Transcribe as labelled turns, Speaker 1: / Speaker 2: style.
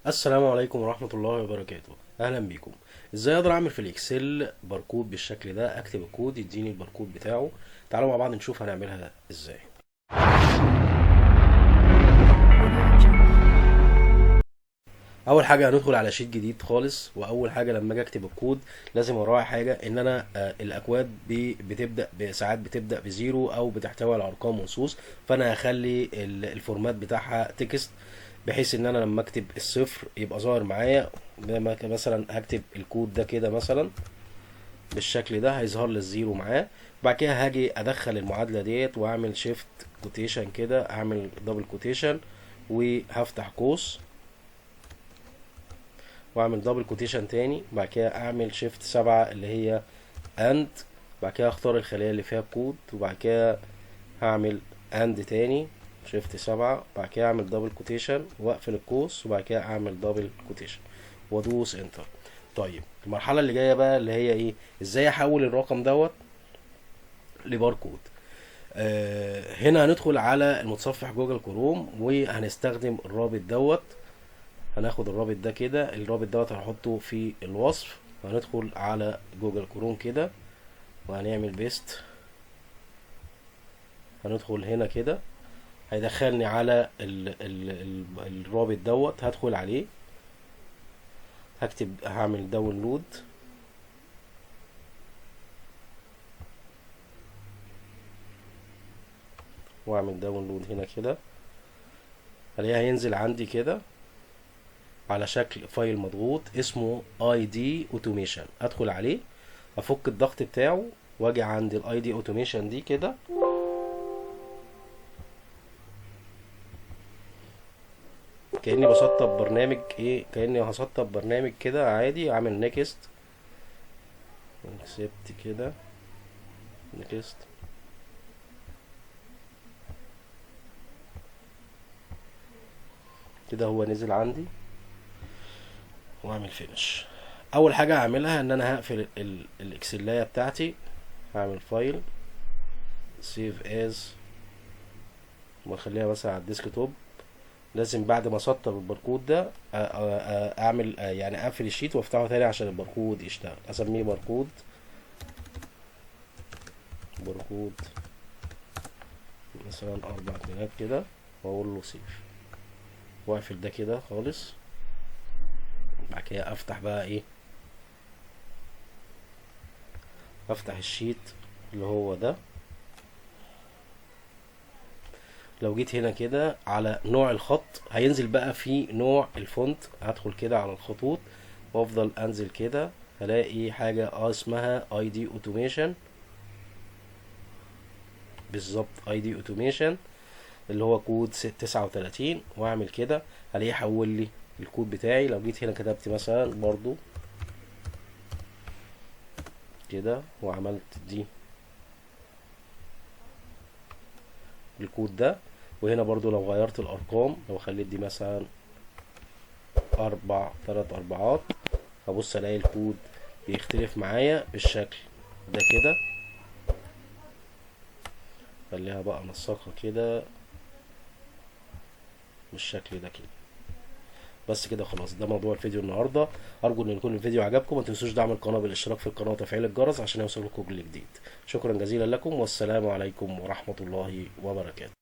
Speaker 1: السلام عليكم ورحمة الله وبركاته. اهلا بيكم. ازاي اقدر اعمل في الاكسل باركود بالشكل ده؟ اكتب الكود يديني الباركود بتاعه. تعالوا مع بعض نشوف هنعملها ازاي. اول حاجة هندخل على شيت جديد خالص، واول حاجة لما اجي اكتب الكود لازم اراعي حاجة ان انا الاكواد بتبدأ ساعات بتبدأ بزيرو او بتحتوي على ارقام ونصوص، فانا هخلي الفورمات بتاعها تكست، بحيث ان انا لما اكتب الصفر يبقى ظاهر معايا. مثلا هكتب الكود ده كده مثلا بالشكل ده، هيظهر لي الزيرو معاه. بعد كده هاجي ادخل المعادله ديت واعمل شيفت كوتيشن كده، اعمل دبل كوتيشن وهفتح قوس واعمل دبل كوتيشن تاني. بعد كده اعمل شيفت 7 اللي هي اند. بعد كده اختار الخلية اللي فيها الكود، وبعد كده هعمل اند تاني شيفت 7. بعد كده اعمل دبل كوتيشن واقفل القوس، وبعد كده اعمل دبل كوتيشن وادوس انتر. طيب المرحله اللي جايه بقى اللي هي ايه؟ ازاي احول الرقم دوت لباركود؟ هنا هندخل على المتصفح جوجل كروم وهنستخدم الرابط دوت. هناخد الرابط ده كده، الرابط دوت هنحطه في الوصف. وهندخل على جوجل كروم كده وهنعمل بيست. هندخل هنا كده، هيدخلني على الرابط دوت، هدخل عليه، هكتب هعمل داونلود. واعمل داونلود هنا كده، هلاقيها هينزل عندي كده على شكل فايل مضغوط اسمه اي دي اوتوميشن. ادخل عليه، افك الضغط بتاعه، واجي عند الاي دي اوتوميشن دي كده، كاني بسطب برنامج ايه، كاني هسطب برنامج كده عادي. اعمل نيكست، اكسبت كده، نيكست كده. هو نزل عندي واعمل فينش. اول حاجه هعملها ان انا هقفل الاكسلايه بتاعتي. هعمل فايل سيف از واخليها مثلا على الديسك توب. لازم بعد ما اسطب الباركود ده اعمل يعني اقفل الشيت وافتحه تاني عشان الباركود يشتغل. اسميه باركود مثلا 4 كده، واقول له سيف واقفل ده كده خالص. بعد كده افتح بقى ايه، افتح الشيت اللي هو ده. لو جيت هنا كده على نوع الخط هينزل بقى في نوع الفونت. هدخل كده على الخطوط وافضل انزل كده، هلاقي حاجة اسمها اي دي اوتوميشن. بالظبط اي دي اوتوميشن اللي هو كود 39. واعمل كده هلاقيه يحول لي الكود بتاعي. لو جيت هنا كتبت مثلا برضو كده وعملت دي الكود ده، وهنا برضو لو غيرت الارقام، لو خليت دي مثلا 3 4، هبص الاقي الكود بيختلف معايا بالشكل ده كده. خليها بقى نسقها كده بالشكل ده كده. بس كده خلاص، ده موضوع الفيديو النهارده. ارجو ان يكون الفيديو عجبكم. ما تنسوش دعم القناه بالاشتراك في القناه وتفعيل الجرس عشان يوصلكم كل جديد. شكرا جزيلا لكم، والسلام عليكم ورحمه الله وبركاته.